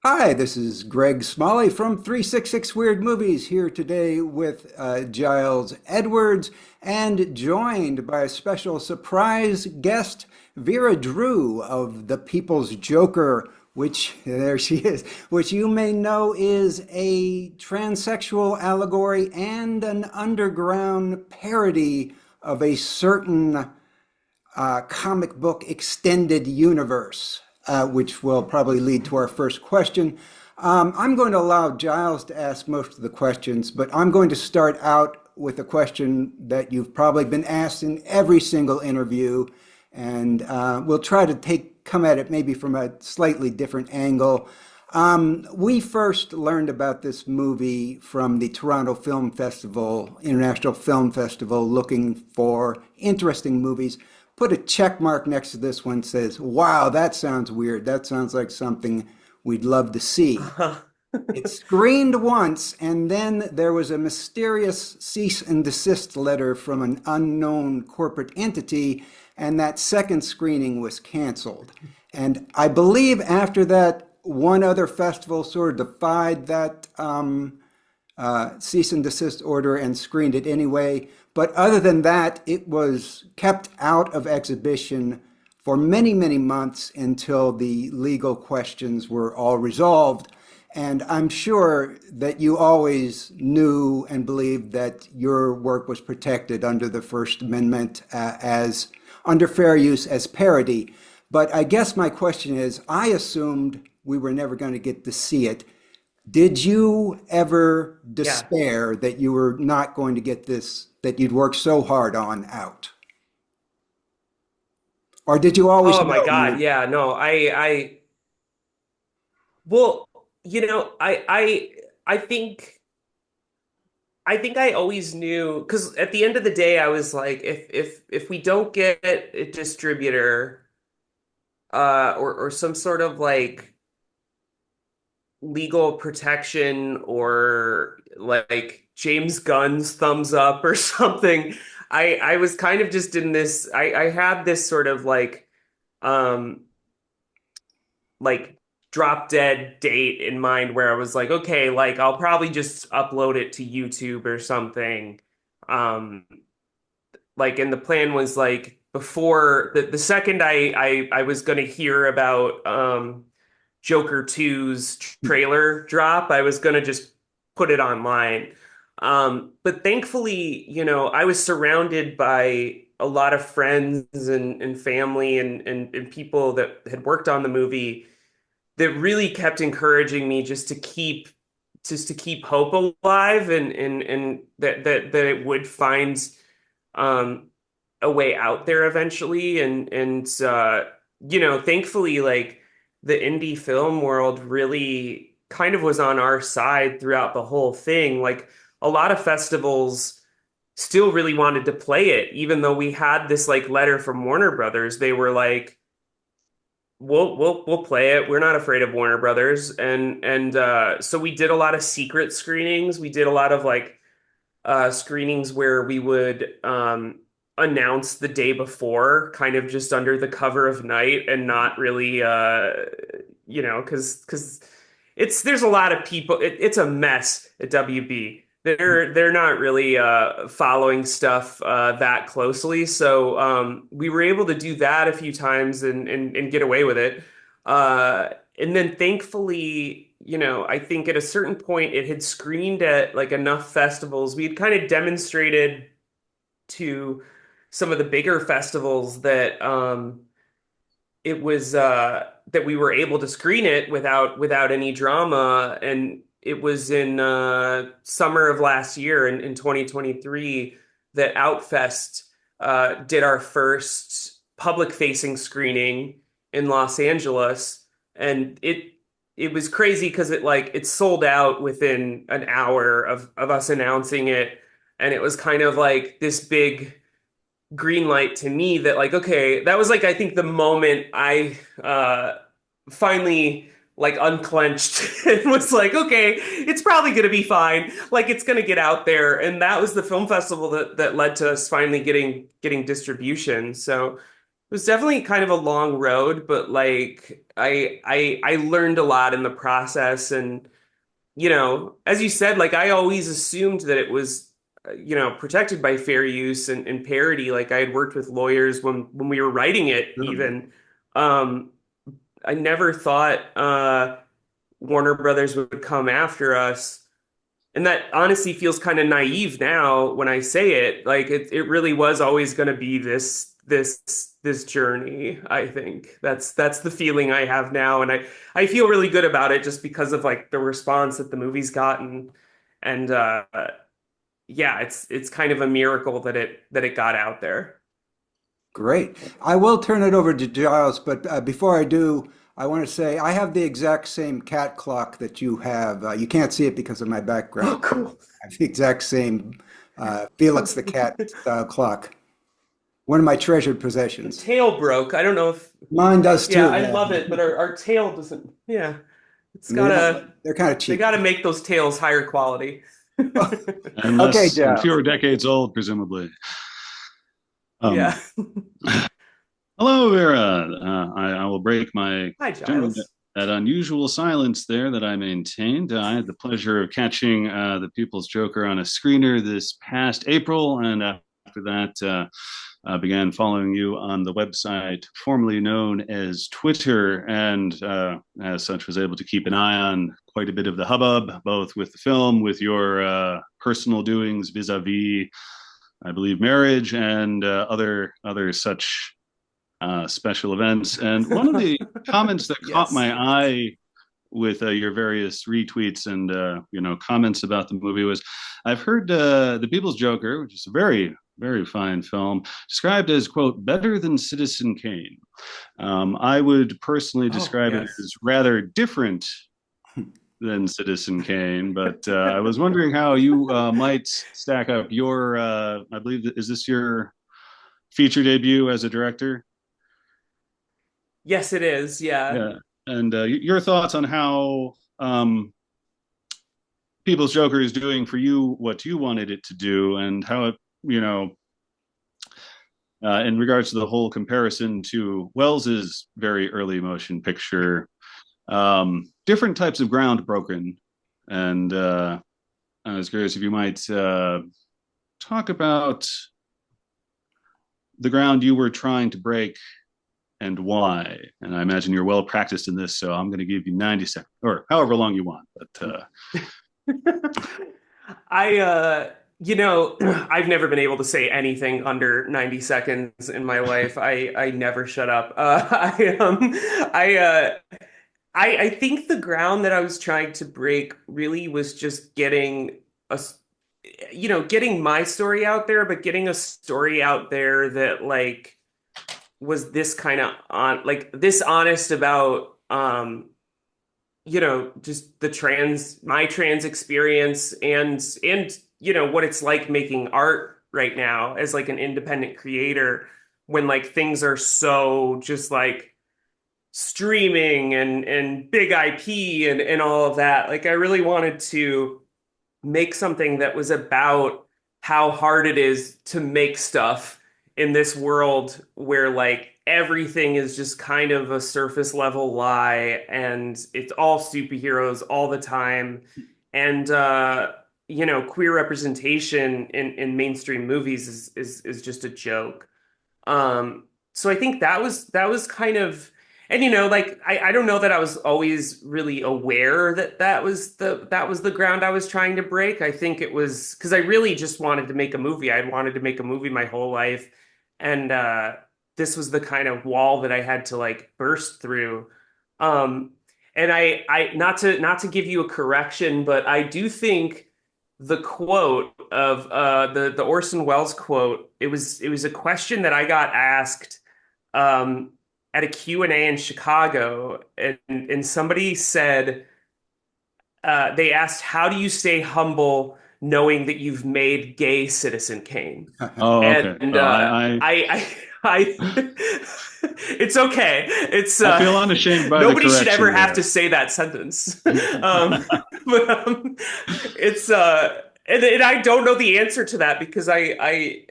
Hi, this is Greg Smalley from 366 Weird Movies here today with Giles Edwards and joined by a special surprise guest, Vera Drew of The People's Joker, which, there she is, which you may know is a transsexual allegory and an underground parody of a certain comic book extended universe, which will probably lead to our first question. I'm going to allow Giles to ask most of the questions, but I'm going to start out with a question that you've probably been asked in every single interview, and we'll try to come at it maybe from a slightly different angle. We first learned about this movie from the Toronto Film Festival, International Film Festival, looking for interesting movies. Put a check mark next to this one, says, wow, that sounds weird. That sounds like something we'd love to see. It screened once, and then there was a mysterious cease and desist letter from an unknown corporate entity, and that second screening was canceled. And I believe after that, one other festival sort of defied that cease and desist order and screened it anyway. But other than that, it was kept out of exhibition for many, many months until the legal questions were all resolved. And I'm sure that you always knew and believed that your work was protected under the First Amendment as under fair use as parody. But I guess my question is, I assumed we were never going to get to see it. Did you ever Yeah. despair that you were not going to get this, that you'd worked so hard on out? Or did you always Oh my know God. you? Yeah. No, well, I think I always knew because at the end of the day, I was like, if we don't get a distributor, or some sort of like legal protection or like James Gunn's thumbs up or something, I was kind of just in this, I had this sort of um, like drop dead date in mind where I was like, okay, like I'll probably just upload it to YouTube or something. Um, and the plan was like before the second I was gonna hear about Joker 2's trailer drop, I was gonna just put it online. But thankfully, I was surrounded by a lot of friends and family and people that had worked on the movie that really kept encouraging me just to keep hope alive and that it would find um a way out there eventually and thankfully like the indie film world really kind of was on our side throughout the whole thing. Like a lot of festivals still really wanted to play it even though we had this like letter from Warner Brothers. They were like, we'll play it. We're not afraid of Warner Brothers. And so we did a lot of secret screenings. We did a lot of like screenings where we would announce the day before, kind of just under the cover of night and not really because there's a lot of people. It's a mess at WB. They're not really following stuff that closely, so we were able to do that a few times and get away with it. And then thankfully, I think at a certain point it had screened at like enough festivals. We had kind of demonstrated to some of the bigger festivals that it was that we were able to screen it without any drama. And it was in summer of last year in 2023 that Outfest did our first public facing screening in Los Angeles, and it was crazy because it sold out within an hour of us announcing it, and it was kind of like this big green light to me that like, okay, that was like I think the moment I finally like unclenched and was like, okay, it's probably gonna be fine. Like it's gonna get out there. And that was the film festival that led to us finally getting distribution. So it was definitely kind of a long road, but like I learned a lot in the process. And as you said, like I always assumed that it was protected by fair use and parody. Like I had worked with lawyers when we were writing it even. Um I never thought Warner Brothers would come after us. And that honestly feels kind of naive now when I say it. Like it really was always going to be this journey. I think that's the feeling I have now, and I feel really good about it just because of like the response that the movie's gotten. And yeah, it's kind of a miracle that it got out there. Great. I will turn it over to Giles, but before I do, I want to say I have the exact same cat clock that you have. You can't see it because of my Oh, background. cool. I have the exact same Felix the cat style clock. One of my treasured The possessions. tail broke. I don't know if Mine does yeah, too. I Yeah, love it, but our tail doesn't. Yeah, it's they don't. gotta They're kind of they cheap. gotta make those tails higher quality. And Okay, less and Giles. fewer decades old, presumably. Yeah. Um, Hello, Vera. I will break my Hi, general Giles. that unusual silence there that I maintained. I had the pleasure of catching the People's Joker on a screener this past April, and after that, began following you on the website formerly known as Twitter, and as such, was able to keep an eye on quite a bit of the hubbub, both with the film, with your personal doings vis-a-vis, I believe, marriage and other such special events. And one of the comments that caught Yes. my eye with your various retweets and comments about the movie was, I've heard The People's Joker, which is a very fine film, described as, quote, better than Citizen Kane. I would personally Oh, describe it yes. as rather different than Citizen Kane, but I was wondering how you might stack up your, I believe, is this your feature debut as a director? Yes, it is. Yeah. Yeah. And your thoughts on how People's Joker is doing for you what you wanted it to do, and how it, in regards to the whole comparison to Wells's very early motion picture, different types of ground broken. And I was curious if you might talk about the ground you were trying to break and why. And I imagine you're well practiced in this, so I'm going to give you 90 seconds or however long you want. But I I've never been able to say anything under 90 seconds in my life. I never shut up. I think the ground that I was trying to break really was just getting a getting my story out there, but getting a story out there that like was this kind of on like this honest about just my trans experience and what it's like making art right now as like an independent creator when like things are so just like streaming and big IP and all of that. Like I really wanted to make something that was about how hard it is to make stuff in this world where like everything is just kind of a surface level lie and it's all superheroes all the time. And queer representation in mainstream movies is just a joke. So I think that was kind of, and like I don't know that I was always really aware that that was the ground I was trying to break. I think it was because I really just wanted to make a movie. I'd wanted to make a movie my whole life, and this was the kind of wall that I had to like burst through. Um, and I not to give you a correction, but I do think the quote of the Orson Welles quote, it was a question that I got asked um at a Q&A in Chicago, and somebody said they asked, how do you stay humble knowing that you've made gay Citizen Kane? oh, okay. And Well, I it's okay. It's I feel unashamed by the nobody should ever correction have there. to say that sentence. But it's and I don't know the answer to that because I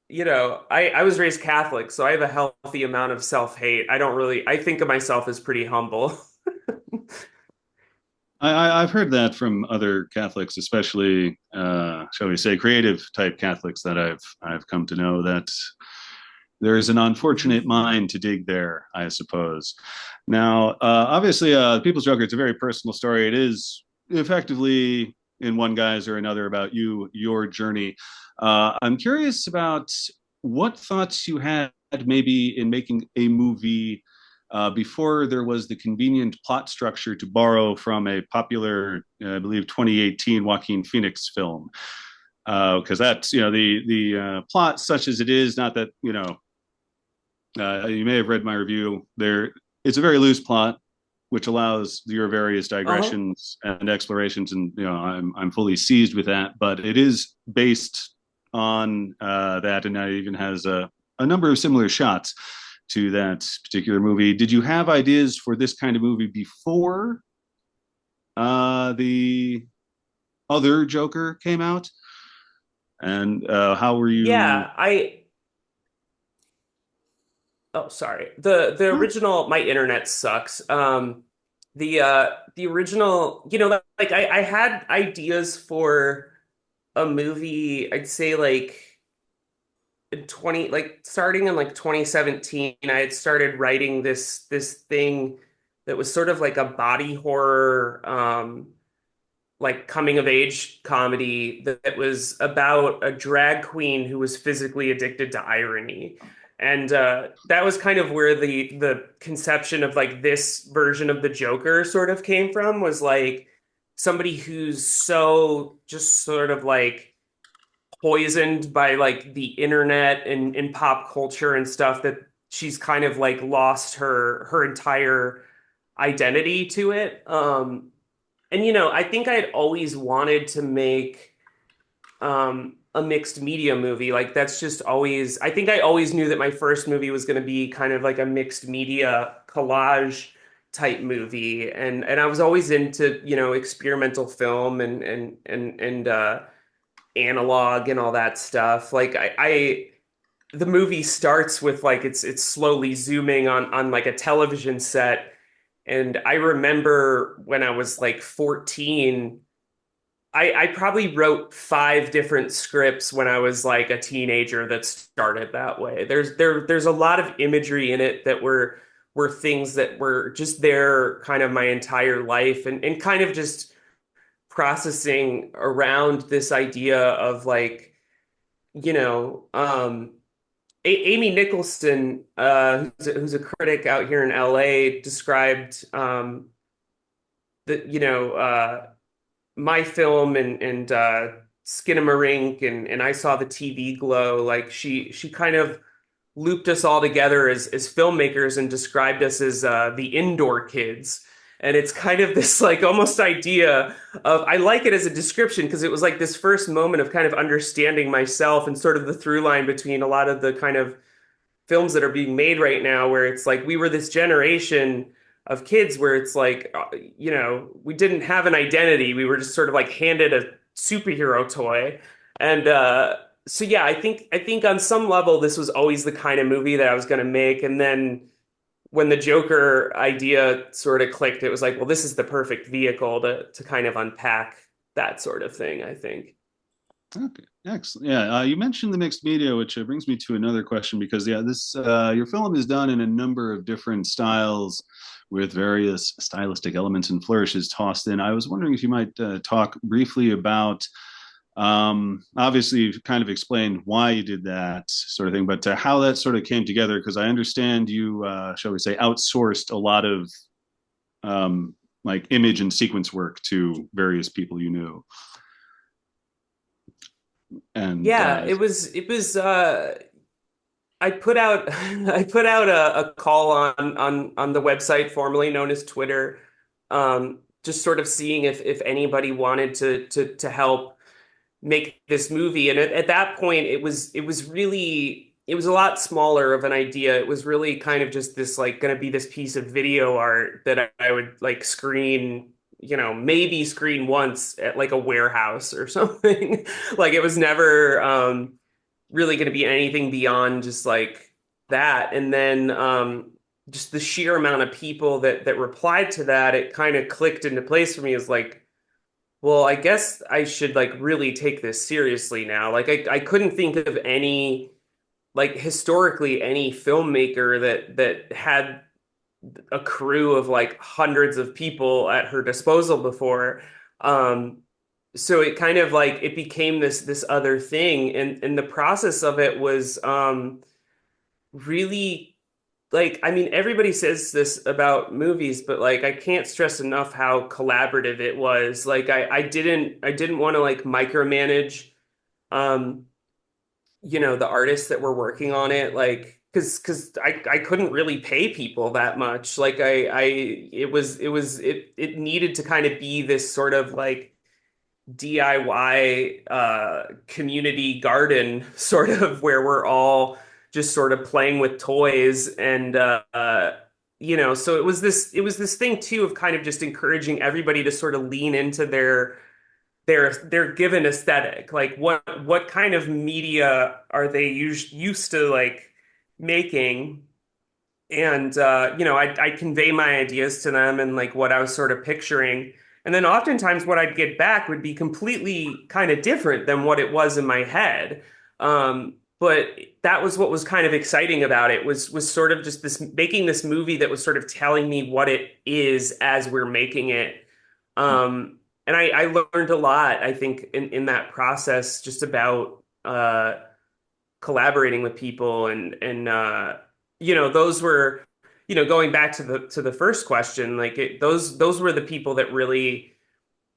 I was raised Catholic, so I have a healthy amount of self-hate. I think of myself as pretty humble. I've heard that from other Catholics, especially, shall we say, creative type Catholics that I've come to know that there's an unfortunate mind to dig there, I suppose. Now, obviously, People's Joker, it's a very personal story. It is effectively, in one guise or another, about you, your journey. I'm curious about what thoughts you had maybe in making a movie before there was the convenient plot structure to borrow from a popular, I believe, 2018 Joaquin Phoenix film. Because that's the plot, such as it is, not that you may have read my review. It's a very loose plot, which allows your various Uh-huh. digressions and explorations, and I'm fully seized with that. But it is based on that, and it even has a number of similar shots to that particular movie. Did you have ideas for this kind of movie before the other Joker came out? And how were you? Yeah, oh, sorry. The original, my internet sucks. The original, like I had ideas for a movie, I'd say like in 20 like starting in like 2017, I had started writing this thing that was sort of like a body horror like coming of age comedy that was about a drag queen who was physically addicted to irony. And that was kind of where the conception of like this version of the Joker sort of came from, was like somebody who's so just sort of like poisoned by like the internet and pop culture and stuff that she's kind of like lost her entire identity to it. And I think I'd always wanted to make a mixed media movie. Like that's just always, I think I always knew that my first movie was going to be kind of like a mixed media collage type movie. And I was always into, experimental film and analog and all that stuff. Like the movie starts with like it's slowly zooming on like a television set. And I remember when I was like 14, I probably wrote five different scripts when I was like a teenager that started that way. There's a lot of imagery in it that were things that were just there kind of my entire life, and kind of just processing around this idea of like, you know, Amy Nicholson, who's a critic out here in LA, described the my film and Skinamarink and I Saw the TV Glow. Like she kind of looped us all together as filmmakers and described us as the indoor kids. And it's kind of this like almost idea of, I like it as a description because it was like this first moment of kind of understanding myself and sort of the through line between a lot of the kind of films that are being made right now, where it's like we were this generation of kids where it's like, we didn't have an identity. We were just sort of like handed a superhero toy. And so yeah, I think on some level this was always the kind of movie that I was going to make. And then when the Joker idea sort of clicked, it was like, well, this is the perfect vehicle to kind of unpack that sort of thing, I think. Okay, excellent. Yeah, you mentioned the mixed media, which brings me to another question because yeah, this your film is done in a number of different styles with various stylistic elements and flourishes tossed in. I was wondering if you might talk briefly about. Obviously, you've kind of explained why you did that sort of thing, but how that sort of came together, because I understand you, shall we say, outsourced a lot of like image and sequence work to various people you knew. And Yeah, it was I put out I put out a call on the website formerly known as Twitter, just sort of seeing if anybody wanted to help make this movie. And at that point, it was a lot smaller of an idea. It was really kind of just this like going to be this piece of video art that I would like screen, maybe screen once at like a warehouse or something. Like it was never. really going to be anything beyond just like that. And then just the sheer amount of people that replied to that, it kind of clicked into place for me as like, well, I guess I should like really take this seriously now. Like I couldn't think of any like historically any filmmaker that had a crew of like hundreds of people at her disposal before. Um, so it kind of like it became this other thing, and the process of it was really like I mean everybody says this about movies, but like I can't stress enough how collaborative it was. Like I didn't want to like micromanage um the artists that were working on it, like because I couldn't really pay people that much. Like I it needed to kind of be this sort of like DIY community garden sort of where we're all just sort of playing with toys and so it was this thing too of kind of just encouraging everybody to sort of lean into their given aesthetic. Like what kind of media are they used to like making? And I'd convey my ideas to them and like what I was sort of picturing. And then oftentimes what I'd get back would be completely kind of different than what it was in my head. But that was what was kind of exciting about it was sort of just this making this movie that was sort of telling me what it is as we're making it. And I learned a lot, I think, in that process just about collaborating with people and those were going back to the first question, like those were the people that really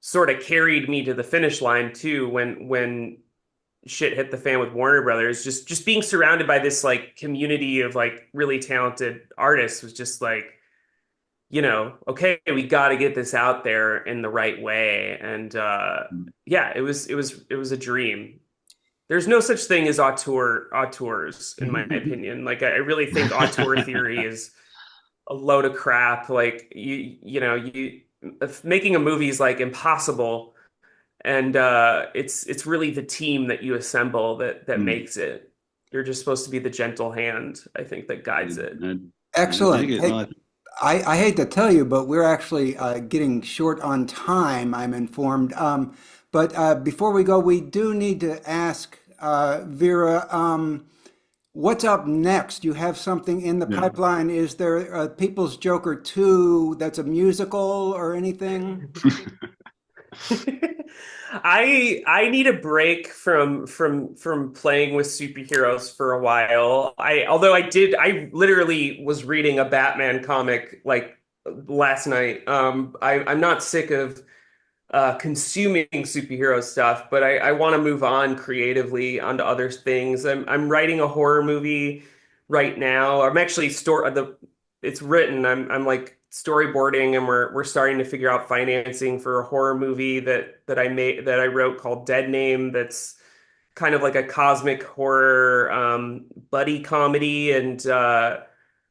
sort of carried me to the finish line too when shit hit the fan with Warner Brothers. Just being surrounded by this like community of like really talented artists was just like, okay, we got to get this out there in the right way. And yeah, it was a dream. There's no such thing as auteurs, in my opinion. Like I really think auteur theory is a load of crap. Like making a movie is like impossible, and it's really the team that you assemble that makes it. You're just supposed to be the gentle hand, I think, that guides it. I dig Excellent. it. Hey, I hate to tell you, but we're actually getting short on time, I'm informed. But before we go, we do need to ask Vera, what's up next? You have something in the Yeah. pipeline. Is there People's Joker 2 that's a musical or anything? I need a break from playing with superheroes for a while. I literally was reading a Batman comic like last night. I'm not sick of consuming superhero stuff, but I want to move on creatively onto other things. I'm writing a horror movie right now. I'm actually it's written. I'm like storyboarding, and we're starting to figure out financing for a horror movie that I wrote called Dead Name. That's kind of like a cosmic horror buddy comedy, and I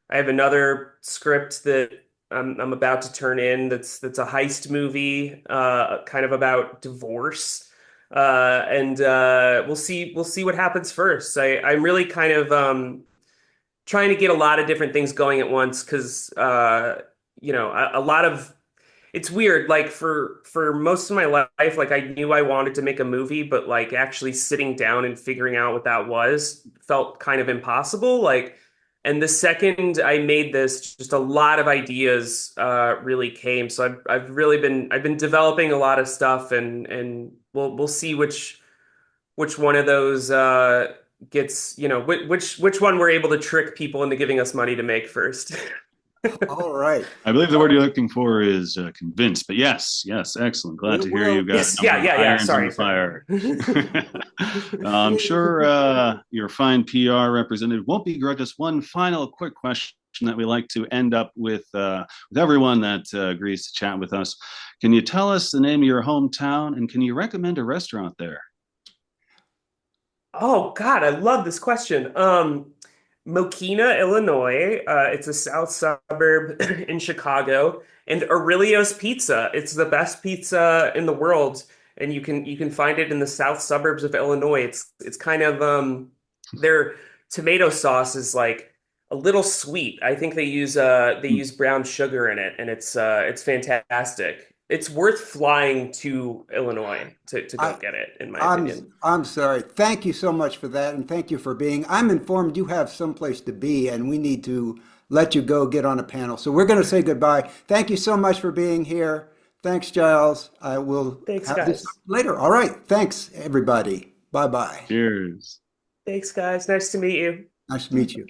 have another script that I'm about to turn in that's a heist movie, kind of about divorce. And we'll see what happens first. I'm really kind of trying to get a lot of different things going at once because a lot of it's weird. Like for most of my life, like I knew I wanted to make a movie, but like actually sitting down and figuring out what that was felt kind of impossible. Like, and the second I made this, just a lot of ideas really came. So I've been developing a lot of stuff, and we'll see which one of those gets which one we're able to trick people into giving us money to make first. All right. I believe the word you're looking for is convinced, but yes, yes, excellent. Glad We to hear will. you've got a Yes, number yeah, of yeah, yeah. irons in Sorry, the fire. sorry. I'm sure your fine PR representative won't begrudge us one final quick question that we like to end up with everyone that agrees to chat with us. Can you tell us the name of your hometown, and can you recommend a restaurant there? Oh God, I love this question. Mokina, Illinois. It's a south suburb in Chicago, and Aurelio's Pizza. It's the best pizza in the world, and you can find it in the south suburbs of Illinois. It's kind of Their tomato sauce is like a little sweet. I think they use brown sugar in it, and it's fantastic. It's worth flying to Illinois to go I, get it, in my I'm opinion. I'm sorry. Thank you so much for that, and thank you for being. I'm informed you have someplace to be, and we need to let you go get on a panel. So we're going to say goodbye. Thank you so much for being here. Thanks, Giles. I will Thanks, have this guys. later. All right. Thanks, everybody. Bye bye. Cheers. Thanks, guys. Nice to meet you. Nice to meet you.